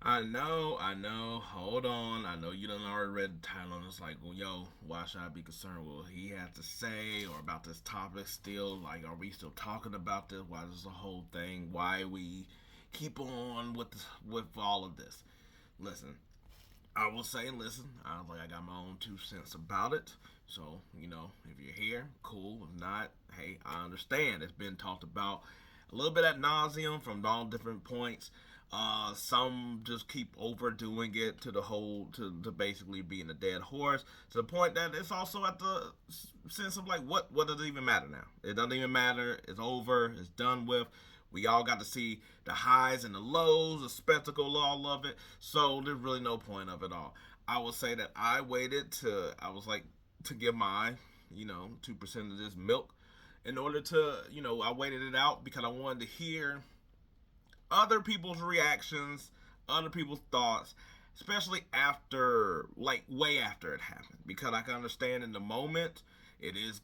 I know. Hold on. I know you done already read the title and it's like, well, yo, why should I be concerned? Well, he had to say or about this topic still. Like, are we still talking about this? Why this is a whole thing? Why we keep on with all of this? Listen, I will say, listen, I got my own 2 cents about it. So, if you're here, cool. If not, hey, I understand. It's been talked about a little bit at nauseum from all different points. Some just keep overdoing it to the whole, to basically being a dead horse, to the point that it's also at the sense of like, what does it even matter now? It doesn't even matter. It's over. It's done with. We all got to see the highs and the lows, the spectacle, all of it. So there's really no point of it all. I will say that I was like, to give my, 2% of this milk in order to, I waited it out because I wanted to hear other people's reactions, other people's thoughts, especially after, like, way after it happened. Because I can understand in the moment, it is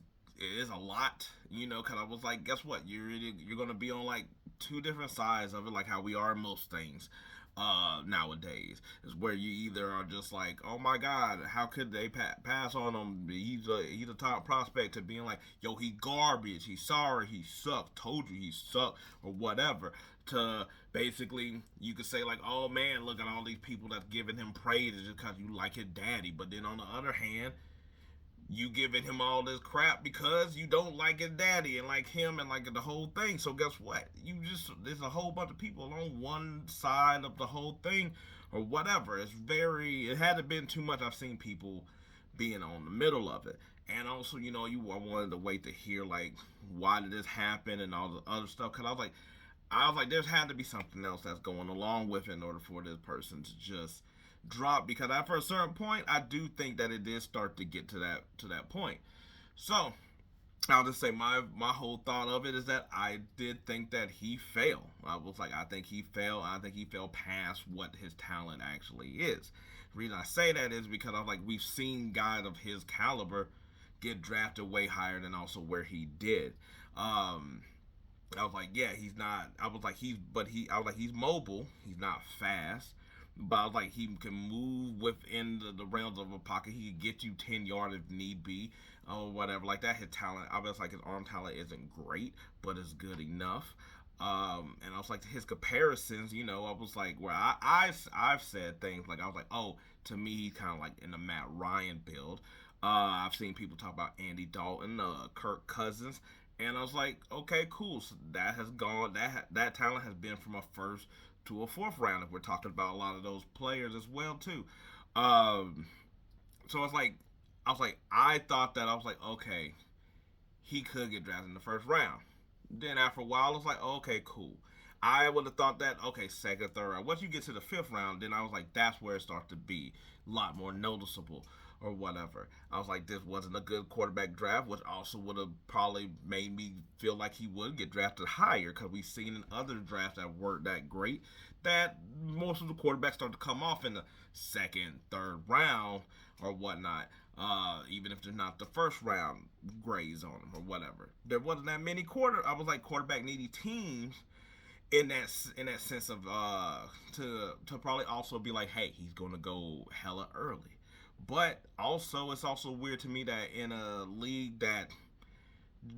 a lot, because I was like, guess what? You're gonna be on like two different sides of it, like how we are in most things nowadays. Is where you either are just like, oh my god, how could they pass on him? He's a top prospect, to being like, yo, he garbage, he's sorry, he sucked, told you he sucked, or whatever. To basically, you could say like, oh man, look at all these people that's giving him praise just because you like his daddy. But then on the other hand, you giving him all this crap because you don't like his daddy and like him and like the whole thing. So guess what? There's a whole bunch of people on one side of the whole thing or whatever. It hadn't been too much. I've seen people being on the middle of it. And also, I wanted to wait to hear like why did this happen and all the other stuff, because I was like, there's had to be something else that's going along with it in order for this person to just drop. Because after a certain point, I do think that it did start to get to that point. So I'll just say my whole thought of it is that I did think that he failed. I was like, I think he failed. I think he fell past what his talent actually is. The reason I say that is because I was like, we've seen guys of his caliber get drafted way higher than also where he did. Um, I was like, yeah, he's not. I was like, he's mobile. He's not fast. But I was like, he can move within the realms of a pocket. He can get you 10 yards if need be, or whatever. Like that, his talent, I was like, his arm talent isn't great, but it's good enough. And I was like, his comparisons, I was like, where I've said things like, I was like, oh, to me, he's kind of like in the Matt Ryan build. I've seen people talk about Andy Dalton, Kirk Cousins, and I was like, okay, cool. So that has gone. That talent has been from a first to a fourth round. If we're talking about a lot of those players as well too. Um, so I thought that I was like, okay, he could get drafted in the first round. Then after a while, I was like, oh, okay, cool. I would have thought that, okay, second, third round. Once you get to the fifth round, then I was like, that's where it starts to be a lot more noticeable or whatever. I was like, this wasn't a good quarterback draft, which also would have probably made me feel like he would get drafted higher, because we've seen in other drafts that weren't that great that most of the quarterbacks start to come off in the second, third round or whatnot. Even if they're not the first round grades on them or whatever. There wasn't that many I was like, quarterback needy teams in that sense of to probably also be like, hey, he's gonna go hella early. But also, it's also weird to me that in a league that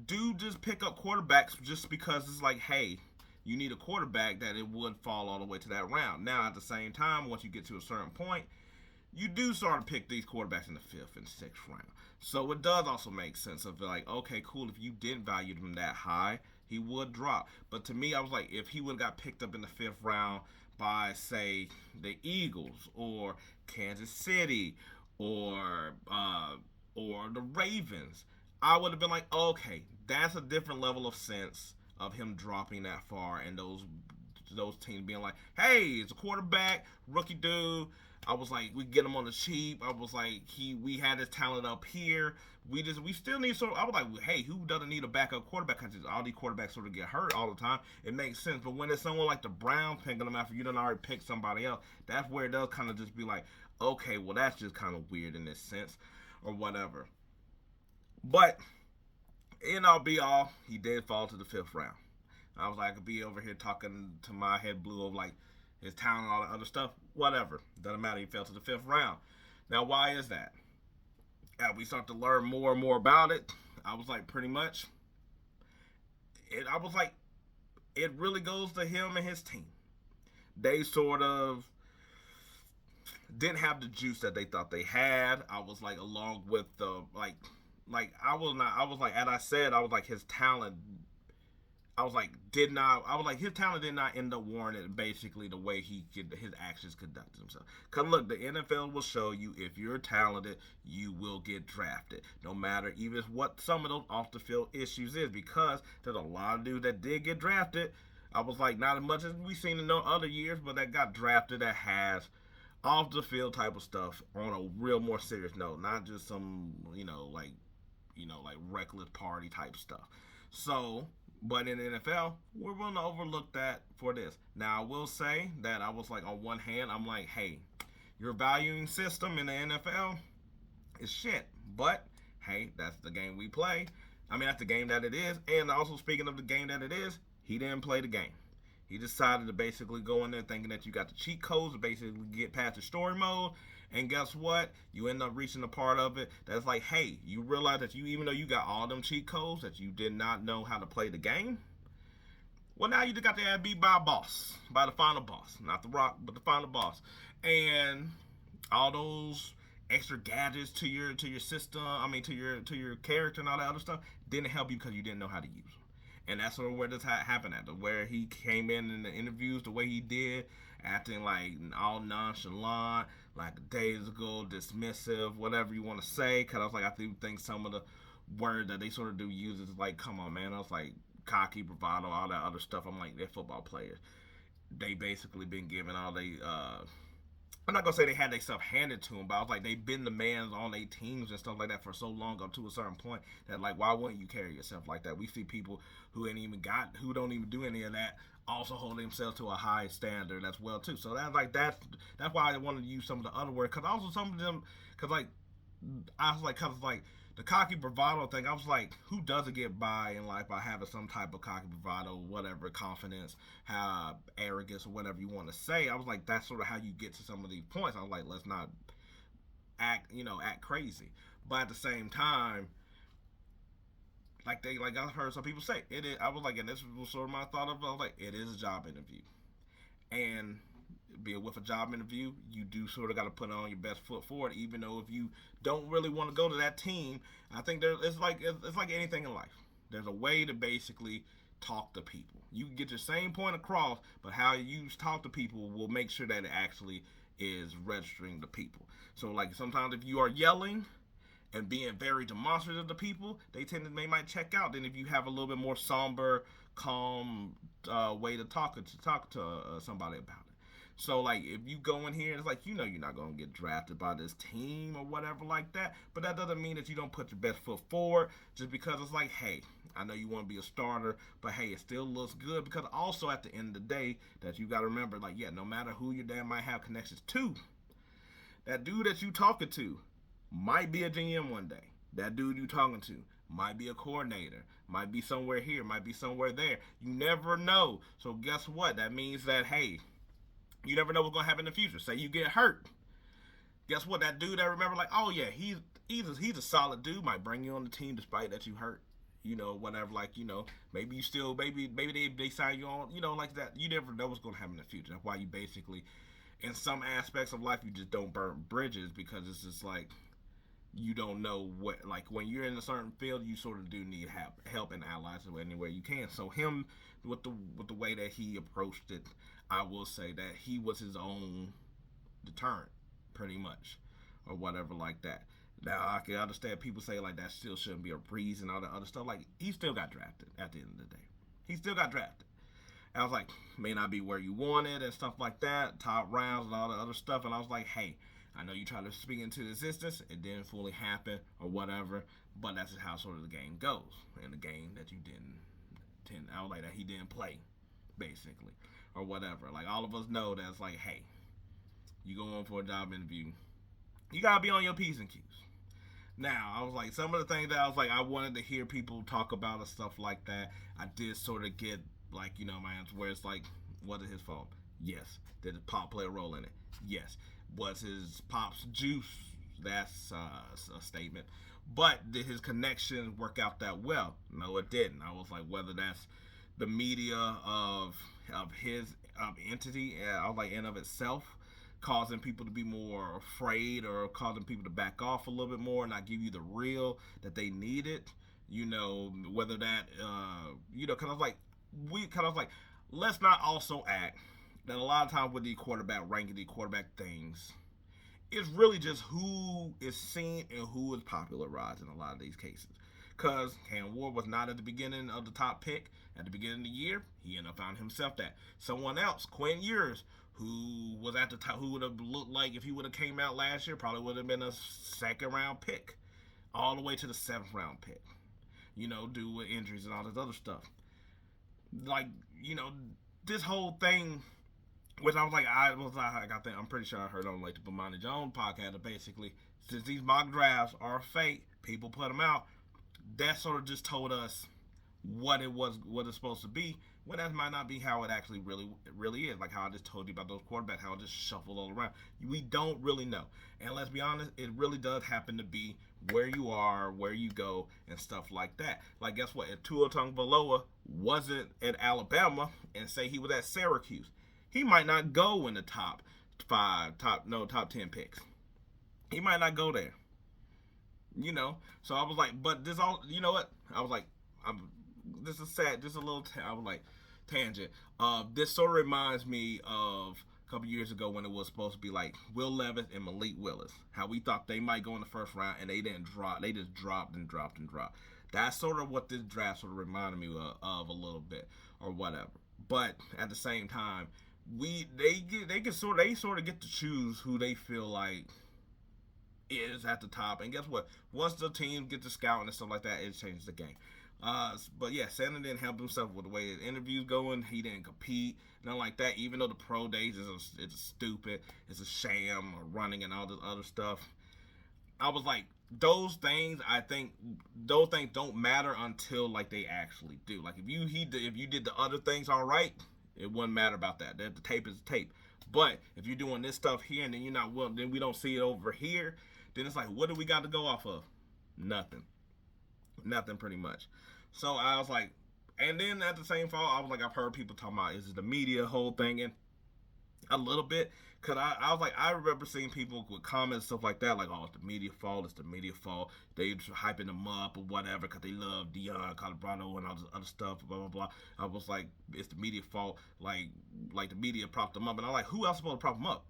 do just pick up quarterbacks just because it's like, hey, you need a quarterback, that it would fall all the way to that round. Now, at the same time, once you get to a certain point, you do sort of pick these quarterbacks in the fifth and sixth round. So it does also make sense of like, okay, cool. If you didn't value him that high, he would drop. But to me, I was like, if he would have got picked up in the fifth round by, say, the Eagles or Kansas City or the Ravens, I would have been like, okay, that's a different level of sense of him dropping that far, and those teams being like, hey, it's a quarterback, rookie dude. I was like, we get him on the cheap. I was like, we had his talent up here. We still need I was like, hey, who doesn't need a backup quarterback? Because all these quarterbacks sort of get hurt all the time. It makes sense. But when it's someone like the Browns picking them after you done already picked somebody else, that's where it does kind of just be like, okay, well, that's just kind of weird in this sense or whatever. But in all be all, he did fall to the fifth round. I was like, I could be over here talking to my head blue of like, his talent, all that other stuff, whatever. Doesn't matter. He fell to the fifth round. Now, why is that? As we start to learn more and more about it, I was like, pretty much, I was like, it really goes to him and his team. They sort of didn't have the juice that they thought they had. I was like, along with the like I was not. I was like, as I said, I was like, his talent. I was like, did not. I was like, his talent did not end up warranting basically the way he could, his actions conducted himself. Cause look, the NFL will show you if you're talented, you will get drafted, no matter even what some of those off the field issues is. Because there's a lot of dudes that did get drafted. I was like, not as much as we've seen in other years, but that got drafted that has off the field type of stuff on a real more serious note, not just some like reckless party type stuff. So, but in the NFL, we're willing to overlook that for this. Now, I will say that I was like, on one hand, I'm like, hey, your valuing system in the NFL is shit. But hey, that's the game we play. I mean, that's the game that it is. And also, speaking of the game that it is, he didn't play the game. He decided to basically go in there thinking that you got the cheat codes to basically get past the story mode. And guess what? You end up reaching a part of it that's like, hey, you realize that you, even though you got all them cheat codes, that you did not know how to play the game. Well, now you just got to add beat by a boss, by the final boss, not the Rock, but the final boss, and all those extra gadgets to your system. I mean, to your character and all that other stuff didn't help you because you didn't know how to use them. And that's sort of where this happened at, where he came in the interviews the way he did, acting like all nonchalant, like days ago, dismissive, whatever you want to say. Because I was like, I think some of the word that they sort of do use is like, come on, man. I was like, cocky, bravado, all that other stuff. I'm like, they're football players. They basically been given all they, I'm not gonna say they had their stuff handed to them, but I was like, they've been the mans on their teams and stuff like that for so long up to a certain point that like, why wouldn't you carry yourself like that? We see people who who don't even do any of that, also hold themselves to a high standard as well too. So that's why I wanted to use some of the other words, because also some of them, because like I was like, cause like the cocky bravado thing, I was like, who doesn't get by in life by having some type of cocky bravado, whatever, confidence, arrogance, or whatever you want to say. I was like, that's sort of how you get to some of these points. I was like, let's not act crazy. But at the same time, like I heard some people say, it is, I was like, and this was sort of my thought of it, I was like, it is a job interview. And be it with a job interview, you do sort of got to put on your best foot forward, even though if you don't really want to go to that team. I think it's like anything in life. There's a way to basically talk to people. You can get your same point across, but how you talk to people will make sure that it actually is registering to people. So like sometimes if you are yelling and being very demonstrative to people, they might check out. Then if you have a little bit more somber, calm way to talk to somebody about it. So like if you go in here and it's like, you're not gonna get drafted by this team or whatever like that, but that doesn't mean that you don't put your best foot forward just because it's like, hey, I know you want to be a starter, but hey, it still looks good. Because also at the end of the day, that you got to remember, like, yeah, no matter who your dad might have connections to, that dude that you talking to might be a GM one day. That dude you talking to might be a coordinator, might be somewhere here, might be somewhere there. You never know. So guess what? That means that, hey, you never know what's gonna happen in the future. Say you get hurt. Guess what? That dude that remember, like, oh yeah, he's a solid dude, might bring you on the team despite that you hurt. Whatever, like, maybe you still, maybe they sign you on, like that. You never know what's gonna happen in the future. That's why you basically, in some aspects of life, you just don't burn bridges, because it's just like, you don't know what, like, when you're in a certain field, you sort of do need help and allies anywhere you can. So him, with the way that he approached it, I will say that he was his own deterrent, pretty much, or whatever like that. Now, I can understand people say, like, that still shouldn't be a reason and all that other stuff. Like, he still got drafted at the end of the day. He still got drafted. And I was like, may not be where you wanted and stuff like that, top rounds and all the other stuff. And I was like, hey, I know you tried to speak into existence. It didn't fully happen or whatever, but that's just how sort of the game goes. And the game that you I was like, that he didn't play, basically, or whatever. Like, all of us know that it's like, hey, you go on for a job interview, you gotta be on your P's and Q's. Now, I was like, some of the things that I was like, I wanted to hear people talk about and stuff like that. I did sort of get, like, my answer where it's like, what is his fault? Yes. Did his pop play a role in it? Yes. Was his pop's juice? That's a statement. But did his connections work out that well? No, it didn't. I was like, whether that's the media of his entity, I was like, in of itself, causing people to be more afraid or causing people to back off a little bit more and not give you the real that they needed. Whether that, kind of like, we kind of like, let's not also act that a lot of times with the quarterback ranking, the quarterback things, it's really just who is seen and who is popularized in a lot of these cases. Because Cam Ward was not at the beginning of the top pick. At the beginning of the year, he ended up finding himself that. Someone else, Quinn Ewers, who was at the top, who would have looked like if he would have came out last year, probably would have been a second round pick, all the way to the seventh round pick. Due with injuries and all this other stuff. Like, this whole thing, which I'm pretty sure I heard on like the Bomani Jones podcast that basically, since these mock drafts are fake, people put them out. That sort of just told us what it's supposed to be, when that might not be how it actually really is. Like how I just told you about those quarterbacks, how it just shuffled all around. We don't really know. And let's be honest, it really does happen to be where you are, where you go, and stuff like that. Like, guess what? If Tua Tagovailoa wasn't at Alabama and say he was at Syracuse, he might not go in the top 10 picks. He might not go there. So I was like, but this all, you know what? I was like, this is sad. Just a little, I was like, tangent. This sort of reminds me of a couple years ago when it was supposed to be like Will Levis and Malik Willis. How we thought they might go in the first round and they didn't drop. They just dropped and dropped and dropped. That's sort of what this draft sort of reminded me of a little bit or whatever. But at the same time, they sort of get to choose who they feel like is at the top. And guess what? Once the team get to scouting and stuff like that, it changes the game. But yeah, Sanders didn't help himself with the way his interviews going. He didn't compete, nothing like that. Even though the pro days it's stupid, it's a sham, or running and all this other stuff. I was like, those things. I think those things don't matter until like they actually do. Like if you did the other things all right, it wouldn't matter about that. The tape is the tape. But if you're doing this stuff here and then you're not willing, then we don't see it over here. Then it's like, what do we got to go off of? Nothing pretty much. So I was like, and then at the same fall, I was like, I've heard people talking about, is it the media whole thing? And a little bit, because I was like, I remember seeing people with comments, stuff like that, like, oh, it's the media fault, they hyping them up or whatever, because they love Deion, Colorado, and all this other stuff, blah, blah, blah. I was like, it's the media fault, like the media propped them up, and I'm like, who else is supposed to prop them up?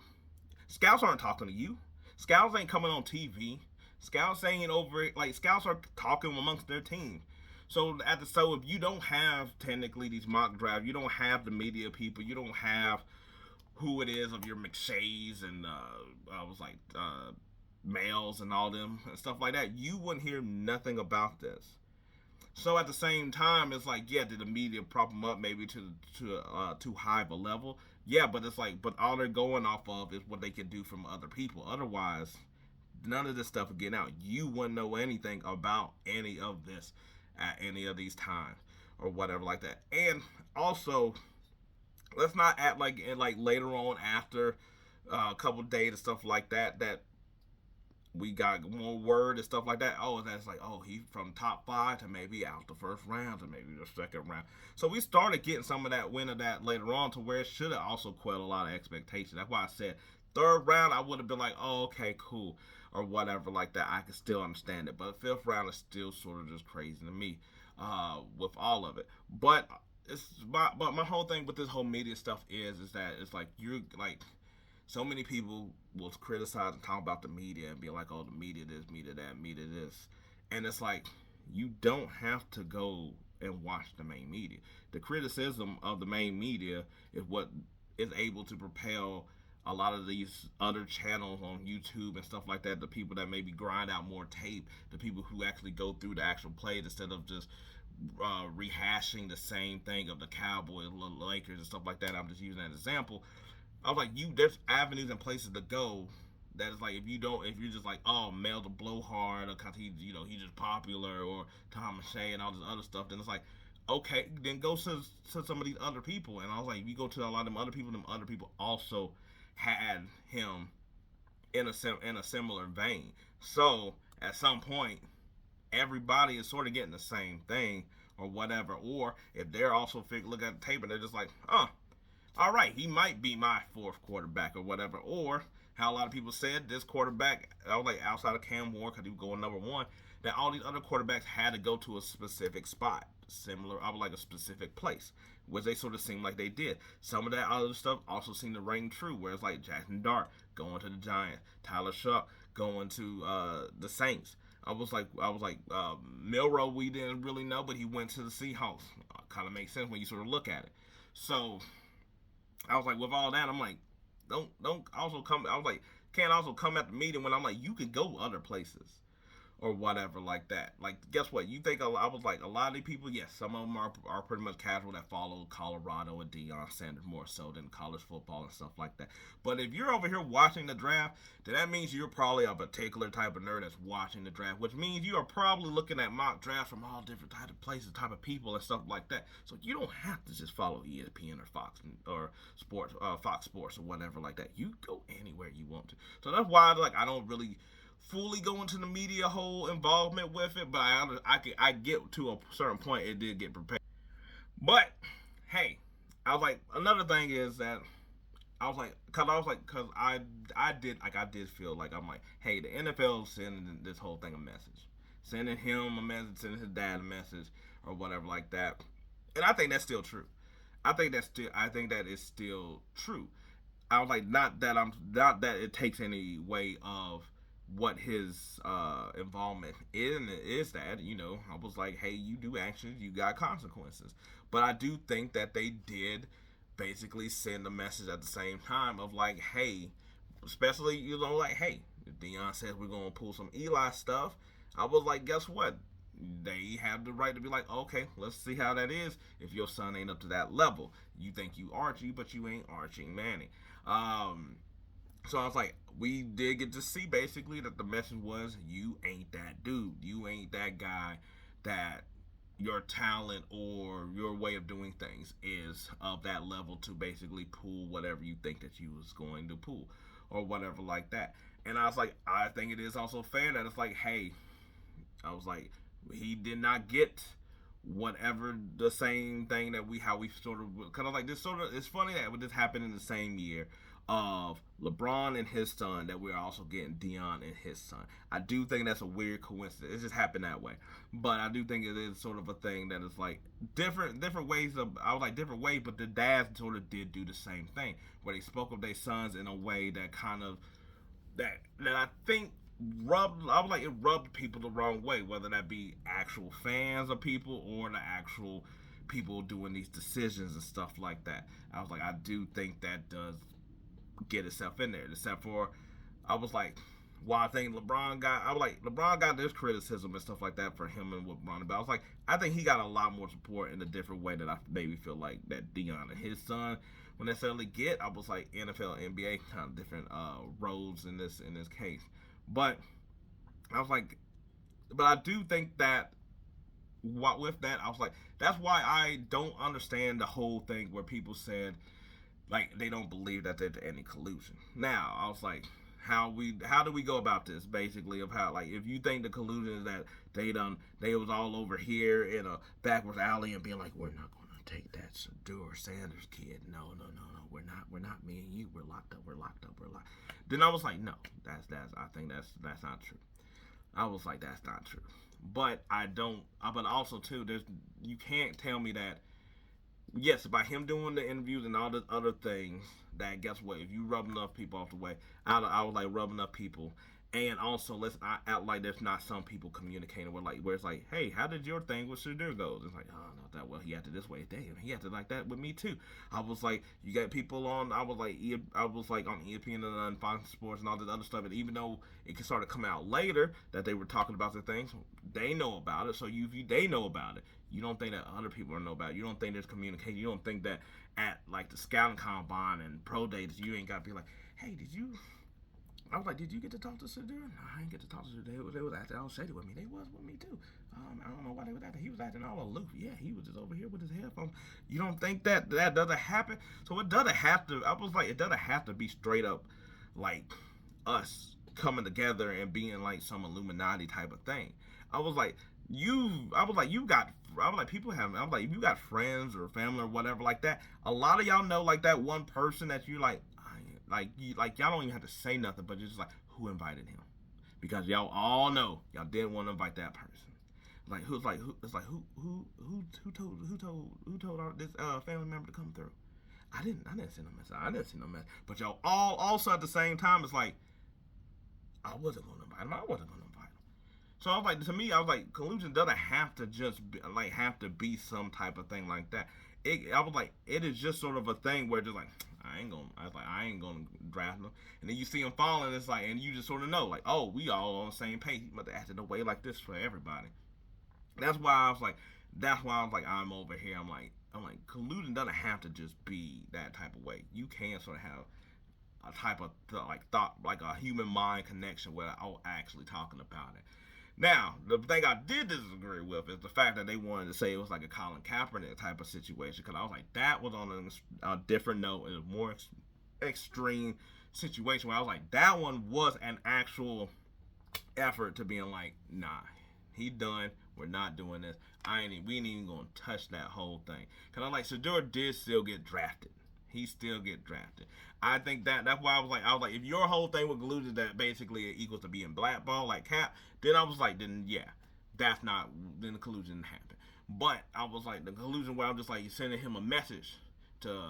Scouts aren't talking to you. Scouts ain't coming on TV. Scouts ain't over it. Like, scouts are talking amongst their team. So if you don't have technically these mock drafts, you don't have the media people, you don't have who it is of your McShays and I was like males and all them and stuff like that, you wouldn't hear nothing about this. So at the same time, it's like, yeah, did the media prop them up maybe to too high of a level? Yeah, but it's like, but all they're going off of is what they can do from other people. Otherwise, none of this stuff would get out. You wouldn't know anything about any of this at any of these times or whatever like that. And also, let's not act like later on after a couple days and stuff like that we got more word and stuff like that. Oh, that's like, oh, he from top 5 to maybe out the first round to maybe the second round. So we started getting some of that wind of that later on, to where it should have also quelled a lot of expectations. That's why I said third round, I would have been like, oh, okay, cool, or whatever like that. I can still understand it. But fifth round is still sort of just crazy to me with all of it. But my whole thing with this whole media stuff is that it's like, you're like, so many people will criticize and talk about the media and be like, oh, the media this, media that, media this. And it's like, you don't have to go and watch the main media. The criticism of the main media is what is able to propel a lot of these other channels on YouTube and stuff like that, the people that maybe grind out more tape, the people who actually go through the actual plays instead of just rehashing the same thing of the Cowboys, Lakers, and stuff like that. I'm just using that as an example. I was like, there's avenues and places to go. That is like, if you're just like, oh, Mel the Blowhard, or cause he's just popular, or Tom Shea and all this other stuff, then it's like, Okay, then go to some of these other people. And I was like, if you go to a lot of them other people also had him in a similar vein. So at some point, everybody is sort of getting the same thing or whatever. Or if they're also look at the tape and they're just like, all right, he might be my fourth quarterback or whatever. Or how a lot of people said this quarterback, I was like outside of Cam Ward because he was going number one, that all these other quarterbacks had to go to a specific spot, similar, I would like a specific place, which they sort of seemed like they did. Some of that other stuff also seemed to ring true, where it's like Jackson Dart going to the Giants, Tyler Shuck going to the Saints. Milrow, we didn't really know, but he went to the Seahawks. Kind of makes sense when you sort of look at it. So I was like, with all that, I'm like, don't also come. I was like, can't also come at the meeting when I'm like, you could go other places or whatever like that. Like, guess what? You think I was like a lot of the people? Yes, some of them are pretty much casual that follow Colorado and Deion Sanders more so than college football and stuff like that. But if you're over here watching the draft, then that means you're probably a particular type of nerd that's watching the draft, which means you are probably looking at mock drafts from all different types of places, type of people and stuff like that. So you don't have to just follow ESPN or Fox or Sports, Fox Sports or whatever like that. You go anywhere you want to. So that's why like I don't really fully go into the media whole involvement with it, but I get to a certain point it did get prepared. But hey, I was like another thing is that I did feel like I'm like, hey, the NFL is sending this whole thing a message, sending him a message, sending his dad a message or whatever like that, and I think that's still true. I think that is still true. I was like, not that it takes any way of what his involvement is that, I was like, hey, you do actions, you got consequences. But I do think that they did basically send a message at the same time of like, hey, especially, like, hey, if Deion says we're going to pull some Eli stuff, I was like, guess what? They have the right to be like, okay, let's see how that is if your son ain't up to that level. You think you Archie, but you ain't Archie Manning. So I was like, we did get to see basically that the message was, you ain't that dude. You ain't that guy that your talent or your way of doing things is of that level to basically pull whatever you think that you was going to pull or whatever like that. And I was like, I think it is also fair that it's like, hey, I was like, he did not get whatever the same thing that how we sort of, because I was like, this sort of, it's funny that this happened in the same year of LeBron and his son, that we're also getting Deion and his son. I do think that's a weird coincidence. It just happened that way, but I do think it is sort of a thing that is like different ways of, I was like different ways, but the dads sort of did do the same thing where they spoke of their sons in a way that kind of that I think it rubbed people the wrong way, whether that be actual fans of people or the actual people doing these decisions and stuff like that. I was like, I do think that does get itself in there. Except for, I was like, well, I think LeBron got this criticism and stuff like that for him and what Bron. But I was like, I think he got a lot more support in a different way that I maybe feel like that Deion and his son would necessarily get. I was like, NFL, NBA kind of different roles in this case. But I was like, but I do think that with that, I was like, that's why I don't understand the whole thing where people said like they don't believe that there's any collusion. Now I was like, how do we go about this basically of how, like, if you think the collusion is that they was all over here in a backwards alley and being like, we're not gonna take that Shedeur Sanders kid, no, we're not me and you, we're locked up. Then I was like, no, that's I think that's not true. I was like, that's not true. But but also too, you can't tell me that, yes, by him doing the interviews and all the other things, that guess what? If you rub enough people off the way, I was like, rub enough people, and also let's not act like there's not some people communicating with, like, where it's like, hey, how did your thing with Shedeur go? It's like, oh, not that well. He acted this way. Damn, he acted like that with me too. I was like, you got people on. I was like on ESPN and Fox Sports and all this other stuff. And even though it started to come out later that they were talking about the things, they know about it. So they know about it. You don't think that other people don't know about it. You don't think there's communication. You don't think that at like the scouting combine and pro days, you ain't got to be like, hey, did you I was like, did you get to talk to Shedeur? No, I didn't get to talk to Shedeur. They was acting all shady with me. They was with me too. I don't know why they was acting. He was acting all aloof. Yeah, he was just over here with his headphones. You don't think that doesn't happen? So it doesn't have to. I was like, it doesn't have to be straight up like us coming together and being like some Illuminati type of thing. I was like, I was like, you got, I was like, people have, I was like, if you got friends or family or whatever like that, a lot of y'all know like that one person that you like y'all don't even have to say nothing, but just like, who invited him? Because y'all all know y'all didn't want to invite that person. Like who's like who? It's like who told this family member to come through? I didn't send no message. I didn't send no message. But y'all all also at the same time, it's like I wasn't gonna invite him. I wasn't gonna invite him. So I was like, to me, I was like, collusion doesn't have to just be, like have to be some type of thing like that. I was like, it is just sort of a thing where just like I ain't gonna draft him. And then you see him falling, it's like, and you just sort of know, like, oh, we all on the same page. He must have acted a way like this for everybody. That's why I was like, I'm over here. I'm like, colluding doesn't have to just be that type of way. You can sort of have a type of thought, like a human mind connection where I'm actually talking about it. Now, the thing I did disagree with is the fact that they wanted to say it was like a Colin Kaepernick type of situation, because I was like, that was on a different note and a more extreme situation where I was like, that one was an actual effort to being like, nah, he done. We're not doing this. We ain't even gonna touch that whole thing. Cause I'm like, Shedeur did still get drafted. He still get drafted. I think that's why I was like, if your whole thing was glued that basically it equals to being blackballed like Cap, then I was like, then yeah, then the collusion didn't happen. But I was like, the collusion where I'm just like sending him a message to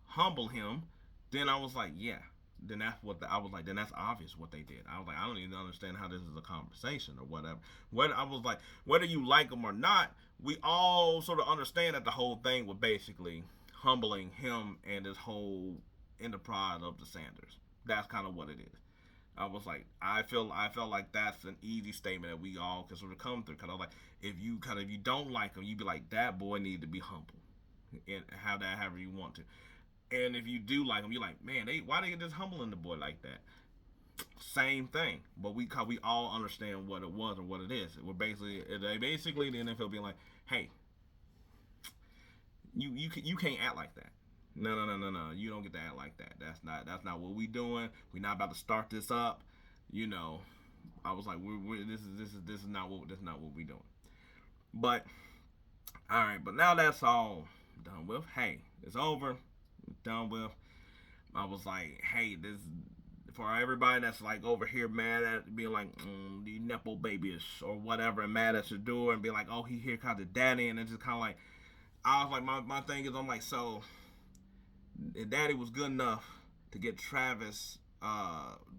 humble him, then I was like, yeah, then I was like, then that's obvious what they did. I was like, I don't even understand how this is a conversation or whatever. I was like, whether you like them or not, we all sort of understand that the whole thing was basically humbling him and his whole enterprise of the Sanders. That's kind of what it is. I was like, I felt like that's an easy statement that we all can sort of come through. Cause I was like, if you don't like him, you be like, that boy need to be humble, and have that however you want to. And if you do like him, you're like, man, why they just humbling the boy like that? Same thing, but we all understand what it was or what it is. They basically the NFL being like, hey, you can't act like that. No. You don't get to act like that. That's not what we doing. We're not about to start this up. You know, I was like, this is not what we doing. But all right, but now that's all done with. Hey, it's over. It's done with. I was like, hey, this for everybody that's like over here mad at being like the nepo babies or whatever, and mad at Shedeur and be like, oh, he here cause the daddy, and it's just kind of like, I was like, my thing is, I'm like, so if daddy was good enough to get Travis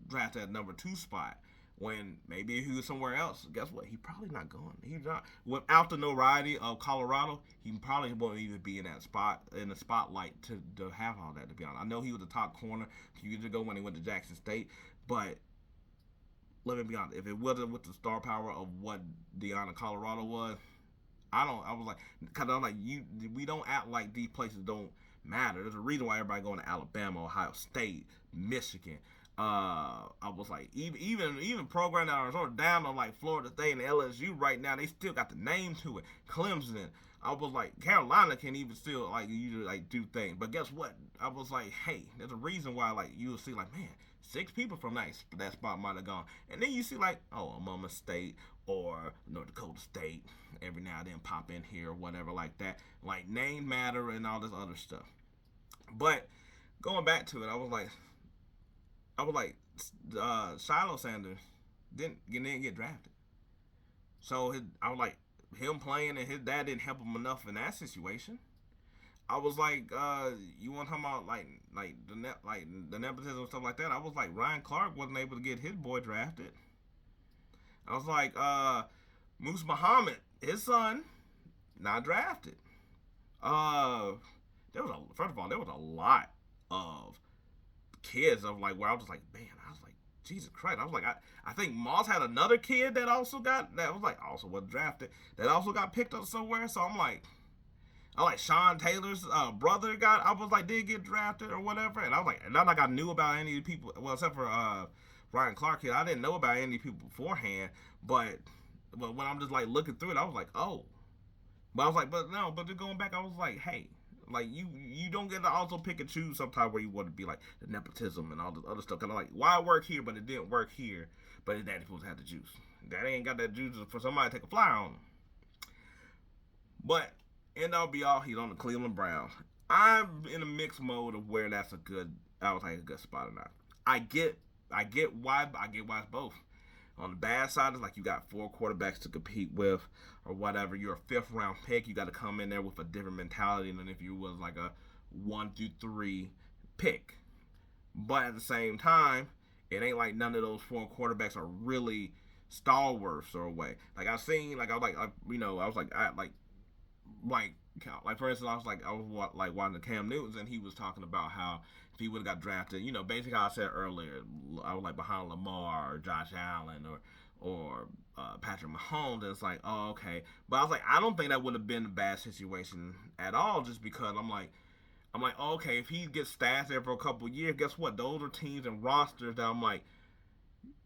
drafted at number 2 spot, when maybe if he was somewhere else, guess what? He probably not going. He's not, without the notoriety of Colorado. He probably won't even be in that spot, in the spotlight to have all that. To be honest, I know he was the top corner a few years ago when he went to Jackson State, but let me be honest. If it wasn't with the star power of what Deanna Colorado was, I was like, cause I'm like, we don't act like these places don't matter. There's a reason why everybody going to Alabama, Ohio State, Michigan. I was like, even programs that are sort of down on like Florida State and LSU right now, they still got the name to it. Clemson. I was like, Carolina can even still like usually like do things. But guess what? I was like, hey, there's a reason why like you'll see like, man, 6 people from that spot might have gone. And then you see like, oh, Mama State or North Dakota State every now and then pop in here or whatever like that. Like name matter and all this other stuff. But going back to it, I was like, Shedeur Sanders didn't get drafted. So I was like, him playing and his dad didn't help him enough in that situation. I was like, you want to talk about like the nepotism and stuff like that? I was like, Ryan Clark wasn't able to get his boy drafted. I was like, Moose Muhammad, his son, not drafted. First of all, there was a lot of kids of like where I was like, man, I was like, Jesus Christ. I was like, I think Moss had another kid that also wasn't drafted, that also got picked up somewhere. So I'm like Sean Taylor's brother did get drafted or whatever. And I was like, not like I knew about any of the people, well, except for Ryan Clark here. I didn't know about any people beforehand, but when I'm just like looking through it, I was like, oh. But I was like, but no, but then going back, I was like, hey, like you don't get to also pick and choose sometimes where you want to be like the nepotism and all this other stuff. Kind of like why work here, but it didn't work here. But his daddy supposed to have the juice. Daddy ain't got that juice for somebody to take a flyer on him. But end all be all, he's on the Cleveland Browns. I'm in a mixed mode of where that's a good, I was like a good spot or not. I get, I get why it's both. On the bad side, it's like you got four quarterbacks to compete with, or whatever. You're a fifth round pick. You got to come in there with a different mentality than if you was like a 1 through 3 pick. But at the same time, it ain't like none of those four quarterbacks are really stalwarts or away. Like I seen, like I was like, I was like, like for instance, I was like watching the Cam Newtons, and he was talking about how if he would have got drafted, basically how I said earlier, I was like behind Lamar or Josh Allen or Patrick Mahomes, and it's like, oh, okay. But I was like, I don't think that would have been a bad situation at all, just because I'm like, oh, okay, if he gets stats there for a couple of years, guess what? Those are teams and rosters that I'm like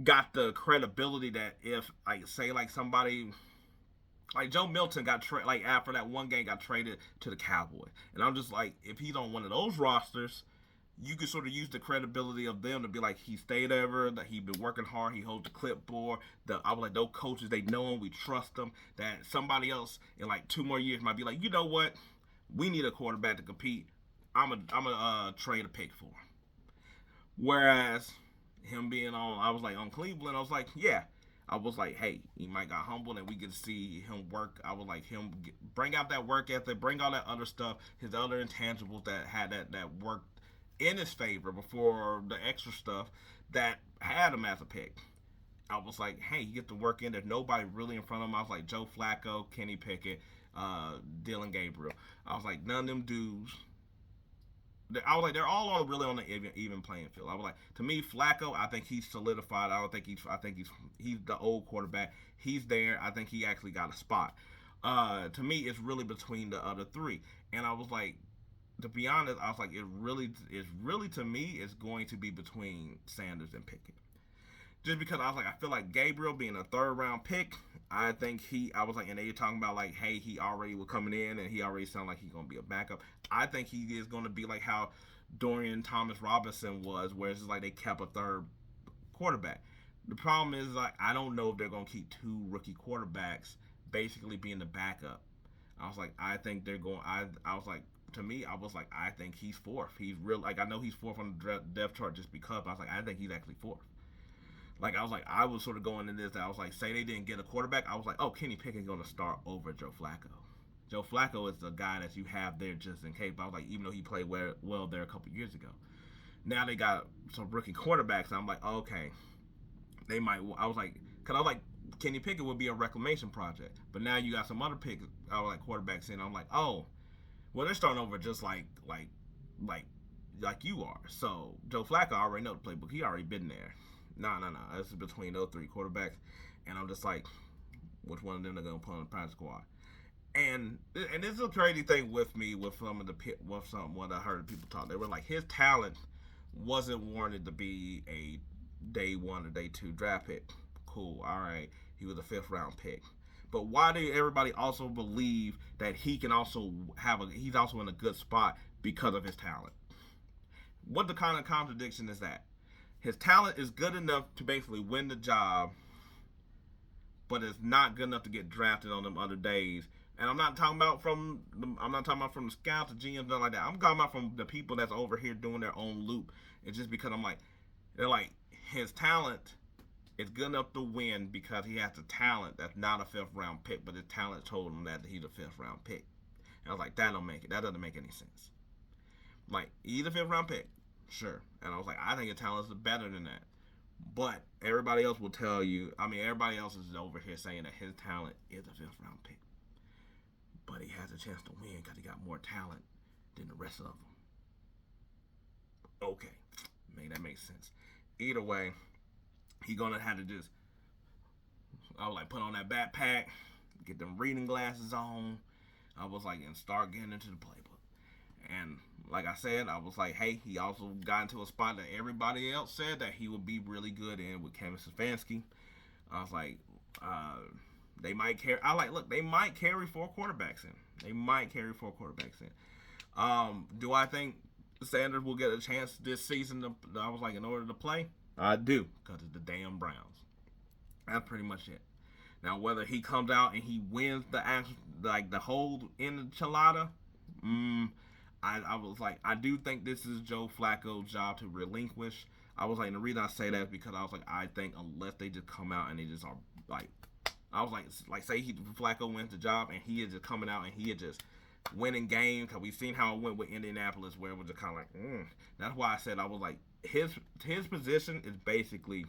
got the credibility that if like say like somebody like Joe Milton like after that one game got traded to the Cowboys, and I'm just like, if he's on one of those rosters, you can sort of use the credibility of them to be like, he stayed ever, that he been working hard, he holds the clipboard. I was like, those coaches, they know him, we trust them. That somebody else in like 2 more years might be like, you know what, we need a quarterback to compete. I'm a trade a pick for him. Whereas him being I was like on Cleveland, I was like, yeah. I was like, hey, he might got humbled and we could see him work. I was like, bring out that work ethic, bring all that other stuff, his other intangibles that had that worked in his favor before the extra stuff that had him as a pick. I was like, hey, you get to work in. There's nobody really in front of him. I was like, Joe Flacco, Kenny Pickett, Dylan Gabriel. I was like, none of them dudes. I was like, they're all really on the even playing field. I was like, to me, Flacco, I think he's solidified. I think he's the old quarterback. He's there. I think he actually got a spot. To me, it's really between the other three. And I was like, to be honest, I was like, it's really to me, it's going to be between Sanders and Pickett. Just because I was like, I feel like Gabriel being a 3rd round pick, I think I was like, and they talking about like, hey, he already was coming in and he already sounded like he's going to be a backup. I think he is going to be like how Dorian Thomas-Robinson was, where it's just like they kept a 3rd quarterback. The problem is, like, I don't know if they're going to keep 2 rookie quarterbacks basically being the backup. I was like, I think they're going, I was like, to me, I was like, I think he's 4th. He's real, like, I know he's 4th on the depth chart just because, I was like, I think he's actually 4th. Like, I was like, I was sort of going into this, I was like, say they didn't get a quarterback, I was like, oh, Kenny Pickett's going to start over Joe Flacco. Joe Flacco is the guy that you have there just in case. But I was like, even though he played well there a couple years ago. Now they got some rookie quarterbacks, and I'm like, oh, okay. They might, I was like, because I was like, Kenny Pickett would be a reclamation project. But now you got some other picks, I was like, quarterbacks in. I'm like, oh, well, they're starting over just like you are. So Joe Flacco already know the playbook. He already been there. No. This is between those 3 quarterbacks, and I'm just like, which one of them are gonna put on the practice squad? And this is a crazy thing with me with what I heard people talk. They were like, his talent wasn't warranted to be a day 1 or day 2 draft pick. Cool, all right, he was a 5th round pick. But why do everybody also believe that he can also he's also in a good spot because of his talent? What the kind of contradiction is that? His talent is good enough to basically win the job, but it's not good enough to get drafted on them other days. And I'm not talking about from the scouts, the GMs, nothing like that. I'm talking about from the people that's over here doing their own loop. It's just because I'm like, they're like, his talent is good enough to win because he has the talent that's not a 5th round pick, but his talent told him that he's a 5th round pick. And I was like, that doesn't make any sense. Like, he's a 5th round pick, sure. And I was like, I think his talent is better than that. But everybody else will tell you, everybody else is over here saying that his talent is a 5th round pick. But he has a chance to win because he got more talent than the rest of them. Okay, that makes sense. Either way, he gonna have to just, I was like, put on that backpack, get them reading glasses on. I was like, and start getting into the playbook. And like I said, I was like, hey, he also got into a spot that everybody else said that he would be really good in with Kevin Stefanski. I was like, uh, they might carry. I like look, they might carry 4 quarterbacks in. They might carry 4 quarterbacks in. Do I think Sanders will get a chance this season? I was like, in order to play, I do, because it's the damn Browns. That's pretty much it. Now, whether he comes out and he wins the like the whole enchilada, I was like, I do think this is Joe Flacco's job to relinquish. I was like, and the reason I say that is because I was like, I think unless they just come out and they just are like, I was like say Flacco wins the job and he is just coming out and he is just winning games, because we've seen how it went with Indianapolis, where it was just kind of like, That's why I said I was like, his position is basically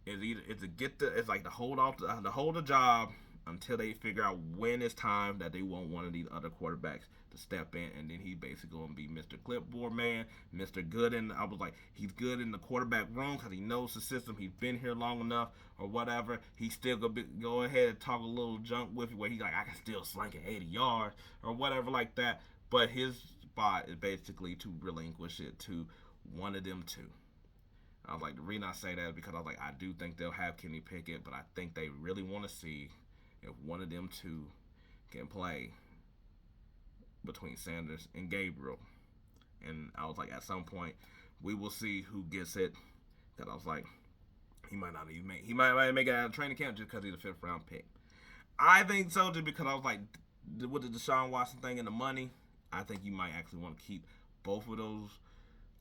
is to get it's like to hold off to hold the job until they figure out when it's time that they want one of these other quarterbacks to step in, and then he basically gonna be Mr. Clipboard Man, Mr. Good. And I was like, he's good in the quarterback room because he knows the system. He's been here long enough, or whatever. He's still gonna go ahead and talk a little junk with you, where he's like, I can still sling it 80 yards or whatever like that. But his spot is basically to relinquish it to one of them two. I was like, the reason I say that is because I was like, I do think they'll have Kenny Pickett, but I think they really want to see if one of them two can play between Sanders and Gabriel. And I was like, at some point, we will see who gets it. Because I was like, he might not even make, he might make it out of training camp just because he's a 5th-round pick. I think so, just because I was like, with the Deshaun Watson thing and the money, I think you might actually want to keep both of those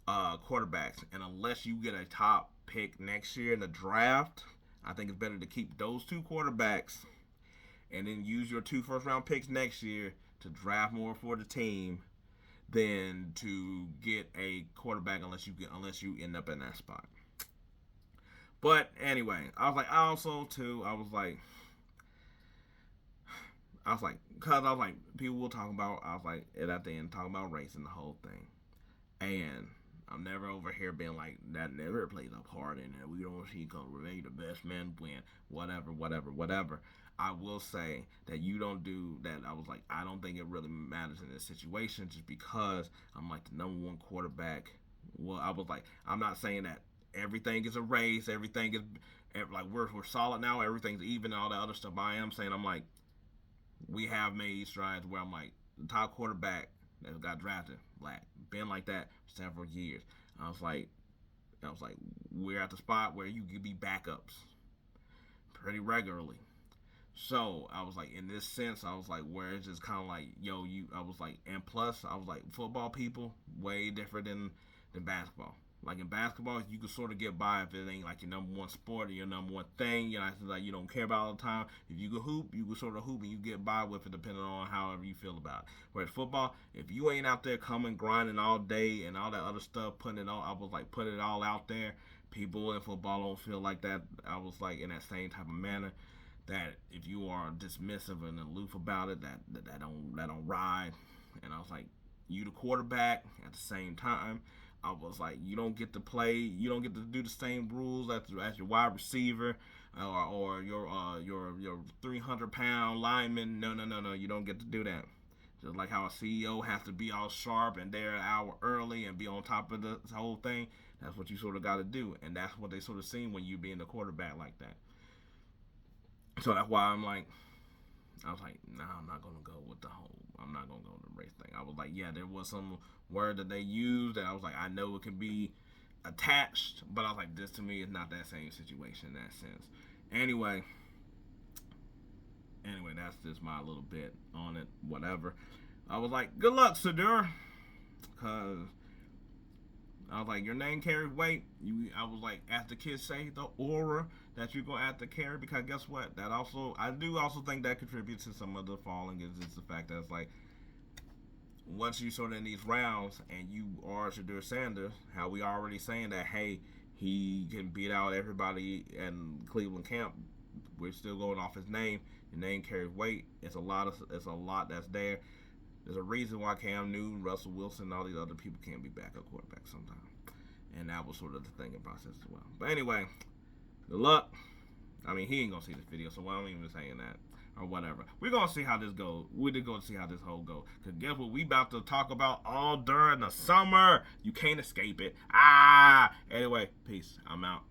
quarterbacks. And unless you get a top pick next year in the draft, I think it's better to keep those 2 quarterbacks and then use your 2 first-round picks next year to draft more for the team than to get a quarterback unless you end up in that spot. But anyway, I was like, because I was like, people will talk about, I was like, at the end, talking about race and the whole thing. And I'm never over here being like, that never plays a part in it. We don't see because we're the best men win, whatever. I will say that you don't do that. I was like, I don't think it really matters in this situation just because I'm like the number 1 quarterback. Well, I was like, I'm not saying that everything is a race, everything is like we're solid now, everything's even, all that other stuff. But I am saying, I'm like, we have made strides where I'm like, the top quarterback that got drafted, black, been like that for several years. I was like, we're at the spot where you could be backups pretty regularly. So I was like, in this sense, I was like, where it's just kind of like, I was like, and plus, I was like, football people way different than basketball. Like in basketball, you can sort of get by if it ain't like your number 1 sport or your number 1 thing. It's like you don't care about all the time. If you can hoop, you can sort of hoop and you get by with it depending on however you feel about it. Whereas football, if you ain't out there coming, grinding all day and all that other stuff, putting it all, I was like, putting it all out there. People in football don't feel like that. I was like, in that same type of manner. That if you are dismissive and aloof about it, that don't ride. And I was like, you the quarterback at the same time. I was like, you don't get to play, you don't get to do the same rules as your wide receiver or your 300-pound lineman. No, you don't get to do that. Just like how a CEO has to be all sharp and there an hour early and be on top of the whole thing. That's what you sort of got to do, and that's what they sort of seen when you being the quarterback like that. So that's why I was like, nah, I'm not going to go with I'm not going to go with the race thing. I was like, yeah, there was some word that they used that I was like, I know it can be attached, but I was like, this to me is not that same situation in that sense. Anyway, that's just my little bit on it, whatever. I was like, good luck, Shedeur, because I was like, your name carries weight. I was like, as the kids say, the aura that you're gonna have to carry. Because guess what? I do also think that contributes to some of the falling is the fact that it's like, once you sort of in these rounds and you are Shedeur Sanders, how we already saying that, hey, he can beat out everybody in Cleveland camp. We're still going off his name. Your name carries weight. It's a lot that's there. There's a reason why Cam Newton, Russell Wilson, and all these other people can't be backup quarterbacks sometimes. And that was sort of the thinking process as well. But anyway, good luck. I mean, he ain't gonna see this video, so why don't even saying that or whatever. We're gonna see how this goes. We're gonna see how this whole go. Cause guess what? We about to talk about all during the summer. You can't escape it. Anyway, peace. I'm out.